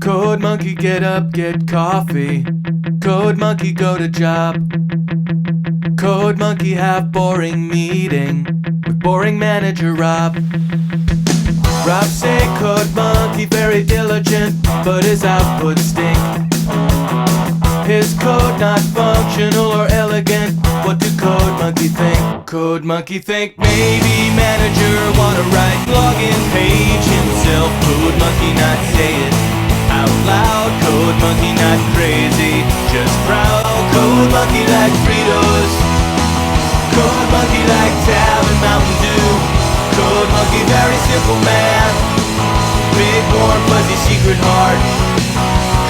Code monkey, get up, get coffee. Code monkey, go to job. Code monkey, have boring meeting with boring manager Rob. Rob say code monkey very diligent, but his output stink. His code not functional or elegant. What do code monkey think? Code monkey think maybe manager wanna write login page himself. Code monkey not say it out loud. Code monkey not crazy, just proud. Code monkey like Fritos. Code monkey like Tab and Mountain Dew. Code monkey very simple man. Big warm fuzzy secret heart.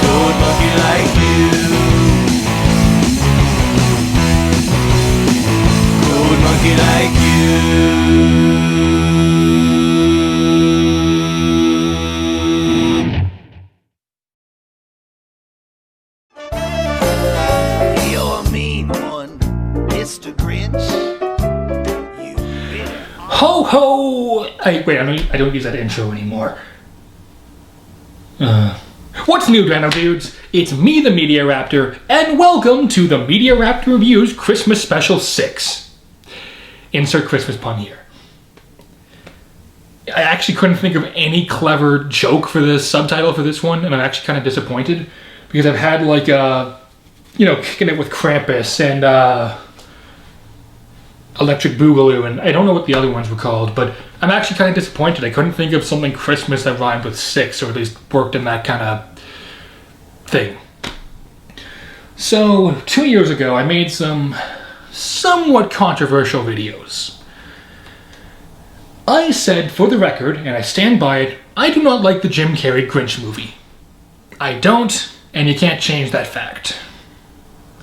Code monkey like you. Code monkey like you. You're a mean one, Mr. Grinch. Ho ho! I don't use that intro anymore. What's new, Dino Dudes? It's me, the Media Raptor, and welcome to the Media Raptor Reviews Christmas Special 6. Insert Christmas pun here. I actually couldn't think of any clever joke for the subtitle for this one, and I'm actually kind of disappointed, because I've had kicking it with Krampus and Electric Boogaloo, and I don't know what the other ones were called, but I'm actually kind of disappointed. I couldn't think of something Christmas that rhymed with 6, or at least worked in that kind of thing. So, 2 years ago, I made some somewhat controversial videos. I said, for the record, and I stand by it, I do not like the Jim Carrey Grinch movie. I don't, and you can't change that fact.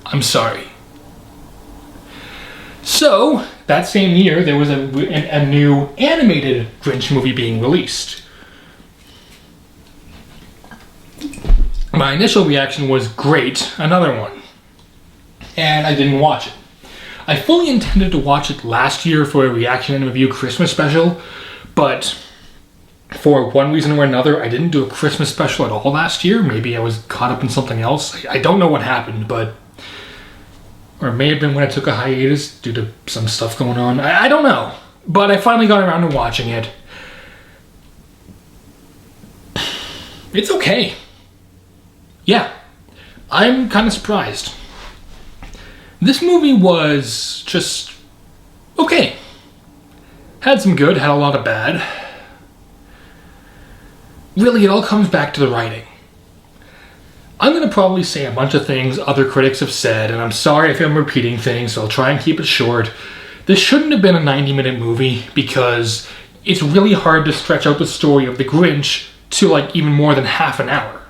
I'm sorry. So, that same year, there was a new animated Grinch movie being released. My initial reaction was, great, another one. And I didn't watch it. I fully intended to watch it last year for a reaction and review Christmas special, but for one reason or another, I didn't do a Christmas special at all last year. Maybe I was caught up in something else. I don't know what happened, but... Or it may have been when I took a hiatus due to some stuff going on. I don't know. But I finally got around to watching it. It's okay. Yeah. I'm kind of surprised. This movie was just okay. Had some good, had a lot of bad. Really, it all comes back to the writing. I'm going to probably say a bunch of things other critics have said, and I'm sorry if I'm repeating things, so I'll try and keep it short. This shouldn't have been a 90-minute movie, because it's really hard to stretch out the story of the Grinch to even more than half an hour.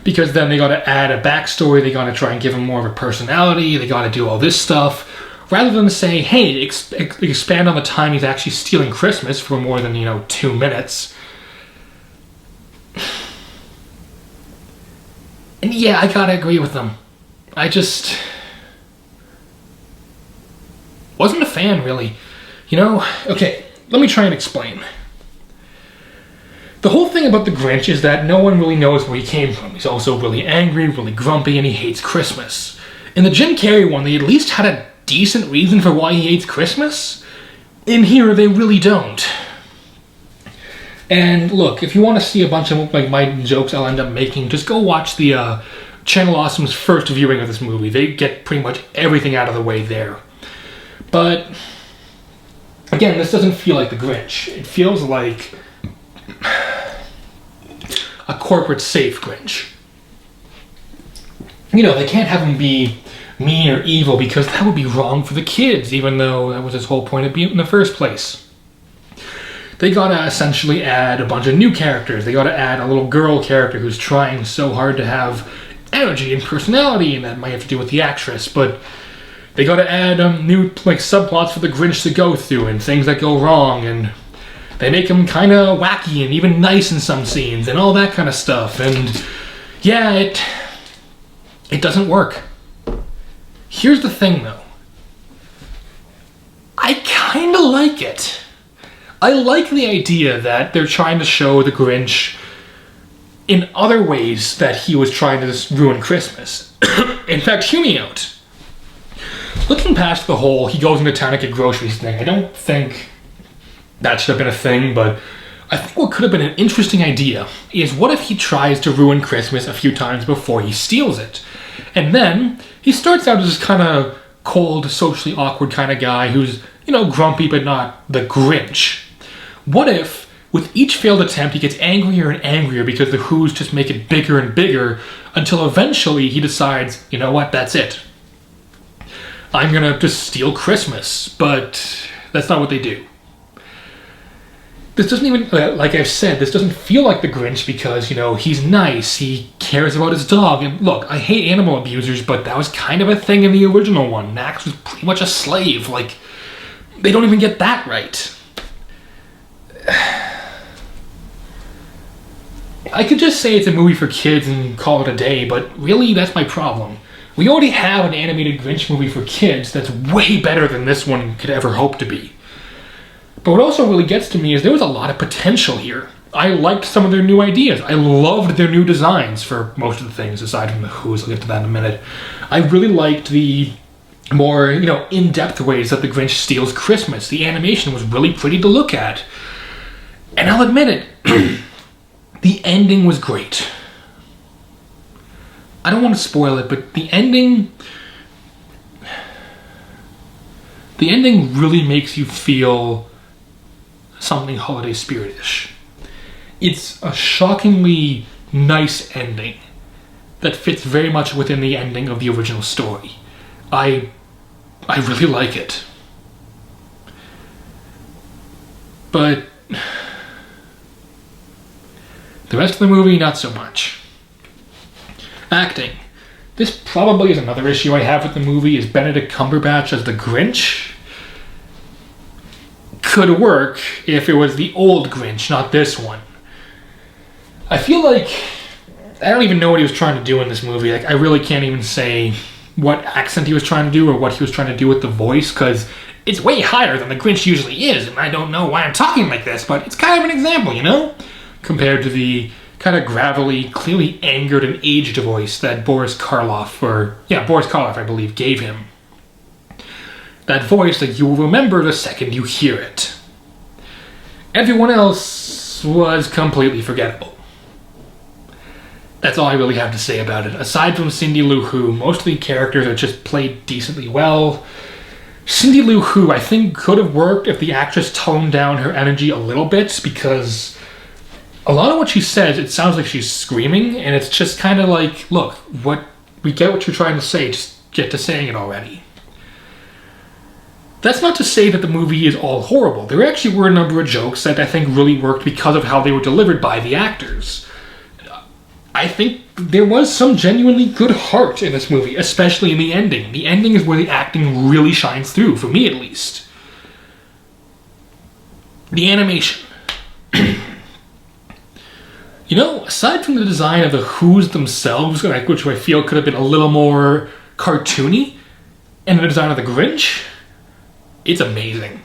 Because then they gotta add a backstory, they gotta try and give him more of a personality, they gotta do all this stuff, rather than say, hey, expand on the time he's actually stealing Christmas for more than, 2 minutes. And yeah, I gotta agree with them. I just... wasn't a fan, really. Okay, let me try and explain. The whole thing about the Grinch is that no one really knows where he came from. He's also really angry, really grumpy, and he hates Christmas. In the Jim Carrey one, they at least had a decent reason for why he hates Christmas. In here, they really don't. And look, if you want to see a bunch of my jokes I'll end up making, just go watch the Channel Awesome's first viewing of this movie. They get pretty much everything out of the way there. But, again, this doesn't feel like the Grinch. It feels like a corporate safe Grinch. They can't have him be mean or evil because that would be wrong for the kids, even though that was his whole point of being in the first place. They gotta essentially add a bunch of new characters. They gotta add a little girl character who's trying so hard to have energy and personality, and that might have to do with the actress, but they gotta add new subplots for the Grinch to go through and things that go wrong, and they make him kind of wacky and even nice in some scenes and all that kind of stuff, and yeah, it doesn't work. Here's the thing, though. I kind of like it. I like the idea that they're trying to show the Grinch in other ways that he was trying to just ruin Christmas. In fact, hear me out. Looking past the whole he goes into town to get groceries thing, I don't think that should have been a thing, but I think what could have been an interesting idea is what if he tries to ruin Christmas a few times before he steals it? And then he starts out as this kind of cold, socially awkward kind of guy who's, grumpy but not the Grinch. What if, with each failed attempt, he gets angrier and angrier because the Who's just make it bigger and bigger until eventually he decides, you know what, that's it. I'm gonna just steal Christmas, but that's not what they do. This doesn't even, like I've said, this doesn't feel like the Grinch because, he's nice, he cares about his dog, and look, I hate animal abusers, but that was kind of a thing in the original one. Max was pretty much a slave, they don't even get that right. I could just say it's a movie for kids and call it a day, but really, that's my problem. We already have an animated Grinch movie for kids that's way better than this one could ever hope to be. But what also really gets to me is there was a lot of potential here. I liked some of their new ideas. I loved their new designs for most of the things, aside from the Who's. I'll get to that in a minute. I really liked the more, in-depth ways that the Grinch steals Christmas. The animation was really pretty to look at. And I'll admit it, the ending was great. I don't want to spoil it, but the ending really makes you feel something holiday spirit-ish. It's a shockingly nice ending that fits very much within the ending of the original story. I really like it. But the rest of the movie, not so much. Acting. This probably is another issue I have with the movie, is Benedict Cumberbatch as the Grinch. Could work if it was the old Grinch, not this one. I feel like I don't even know what he was trying to do in this movie. I really can't even say what accent he was trying to do or what he was trying to do with the voice, because it's way higher than the Grinch usually is, and I don't know why I'm talking like this, but it's kind of an example, compared to the kind of gravelly, clearly angered and aged voice that Boris Karloff, I believe, gave him. That voice that you will remember the second you hear it. Everyone else was completely forgettable. That's all I really have to say about it. Aside from Cindy Lou Who, most of the characters are just played decently well. Cindy Lou Who, I think, could have worked if the actress toned down her energy a little bit, because a lot of what she says, it sounds like she's screaming, and it's just kind of like, look, we get what you're trying to say, just get to saying it already. That's not to say that the movie is all horrible. There actually were a number of jokes that I think really worked because of how they were delivered by the actors. I think there was some genuinely good heart in this movie, especially in the ending. The ending is where the acting really shines through, for me at least. The animation. Aside from the design of the Who's themselves, which I feel could have been a little more cartoony, and the design of the Grinch, it's amazing.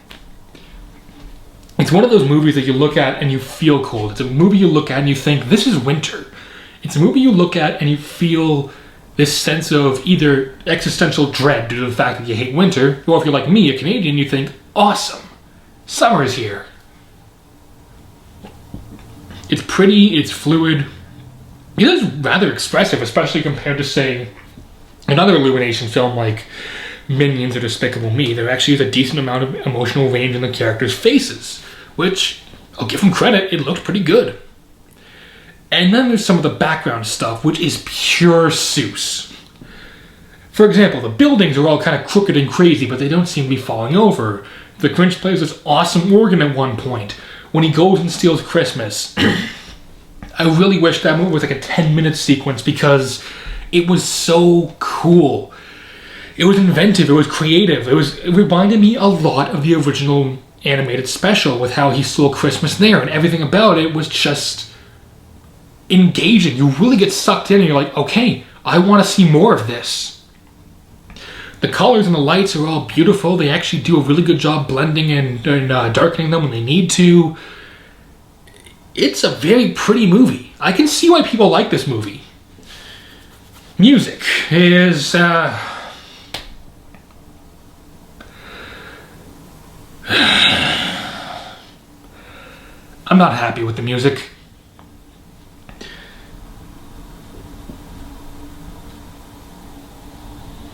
It's one of those movies that you look at and you feel cold. It's a movie you look at and you think, this is winter. It's a movie you look at and you feel this sense of either existential dread due to the fact that you hate winter, or if you're like me, a Canadian, you think, awesome, summer's here. It's pretty, it's fluid. It is rather expressive, especially compared to, say, another Illumination film like Minions or Despicable Me. There actually is a decent amount of emotional range in the characters' faces, which, I'll give them credit, it looked pretty good. And then there's some of the background stuff, which is pure Seuss. For example, the buildings are all kind of crooked and crazy, but they don't seem to be falling over. The Grinch plays this awesome organ at one point. When he goes and steals Christmas, I really wish that movie was like a 10-minute sequence because it was so cool. It was inventive, it was creative, it reminded me a lot of the original animated special with how he stole Christmas there, and everything about it was just engaging. You really get sucked in and you're like, okay, I want to see more of this. The colors and the lights are all beautiful. They actually do a really good job blending and darkening them when they need to. It's a very pretty movie. I can see why people like this movie. Music is, I'm not happy with the music.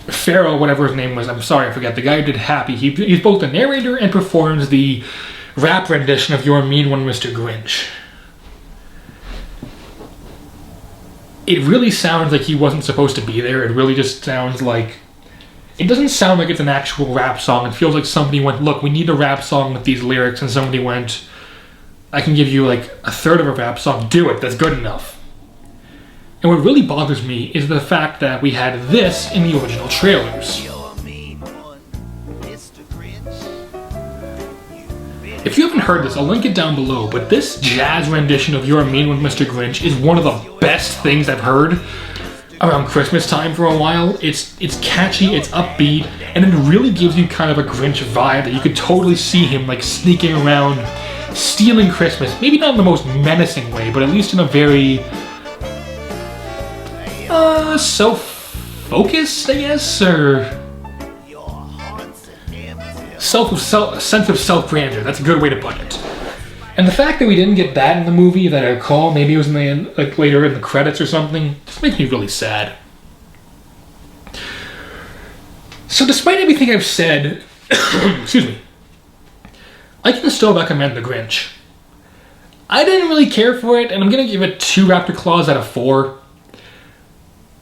Farrell, whatever his name was, I'm sorry, I forget. The guy who did Happy, he's both the narrator and performs the rap rendition of You're a Mean One, Mr. Grinch. It really sounds like he wasn't supposed to be there. It really just sounds like... It doesn't sound like it's an actual rap song. It feels like somebody went, look, we need a rap song with these lyrics, and somebody went, I can give you like a third of a rap song. Do it. That's good enough. And what really bothers me is the fact that we had this in the original trailers. If you haven't heard this, I'll link it down below, but this jazz rendition of You're a Mean One, Mr. Grinch is one of the best things I've heard around Christmas time for a while. It's catchy, it's upbeat, and it really gives you kind of a Grinch vibe that you could totally see him like sneaking around, stealing Christmas. Maybe not in the most menacing way, but at least in a very self-focused, I guess, or sense of self-grandeur. That's a good way to put it. And the fact that we didn't get that in the movie that I recall, maybe it was in the end, like later in the credits or something, just makes me really sad. So despite everything I've said, excuse me, I can still recommend The Grinch. I didn't really care for it, and I'm gonna give it 2 Raptor Claws out of 4.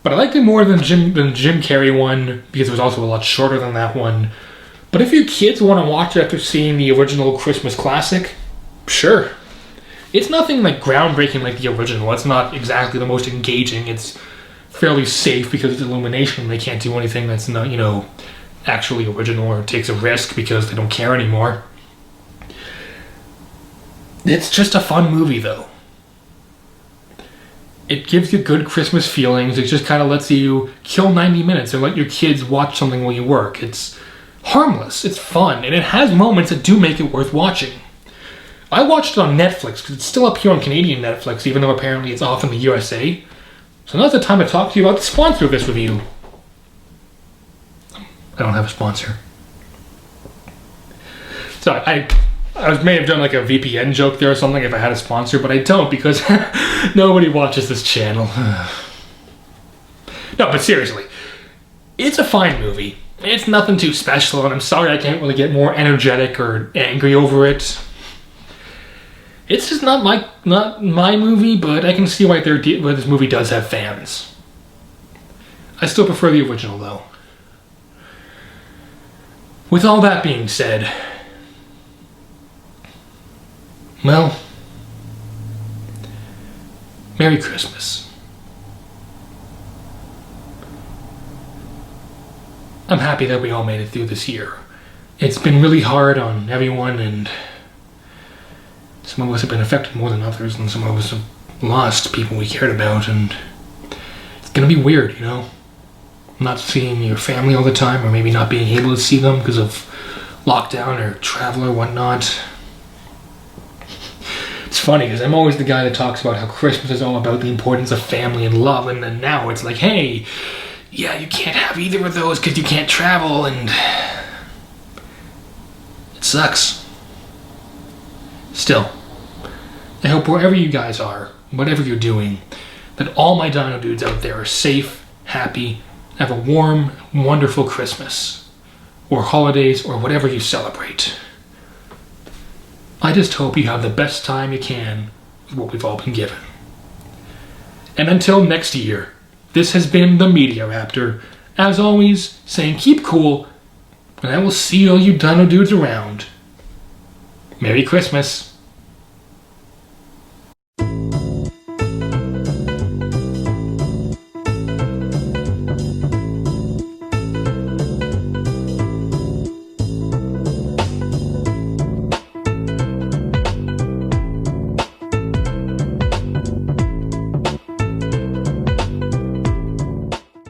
But I liked it more than Jim Carrey one, because it was also a lot shorter than that one. But if your kids want to watch it after seeing the original Christmas classic, sure. It's nothing like groundbreaking like the original. It's not exactly the most engaging. It's fairly safe because it's Illumination. They can't do anything that's not, you know, actually original or takes a risk because they don't care anymore. It's just a fun movie, though. It gives you good Christmas feelings. It just kind of lets you kill 90 minutes and let your kids watch something while you work. It's harmless, it's fun, and it has moments that do make it worth watching. I watched it on Netflix because it's still up here on Canadian Netflix, even though apparently it's off in the USA. So now's the time to talk to you about the sponsor of this review. I don't have a sponsor. So I may have done like a VPN joke there or something if I had a sponsor, but I don't because nobody watches this channel. No, but seriously, it's a fine movie. It's nothing too special, and I'm sorry I can't really get more energetic or angry over it. It's just not my movie, but I can see why this movie does have fans. I still prefer the original, though. With all that being said, well, Merry Christmas. I'm happy that we all made it through this year. It's been really hard on everyone, and some of us have been affected more than others, and some of us have lost people we cared about, and it's gonna be weird, you know? Not seeing your family all the time, or maybe not being able to see them because of lockdown or travel or whatnot. It's funny, because I'm always the guy that talks about how Christmas is all about the importance of family and love, and then now it's like, hey, yeah, you can't have either of those because you can't travel, and it sucks. Still, I hope wherever you guys are, whatever you're doing, that all my Dino Dudes out there are safe, happy, have a warm, wonderful Christmas, or holidays, or whatever you celebrate. I just hope you have the best time you can with what we've all been given. And until next year, this has been the Media Raptor, as always, saying keep cool, and I will see all you Dino Dudes around. Merry Christmas.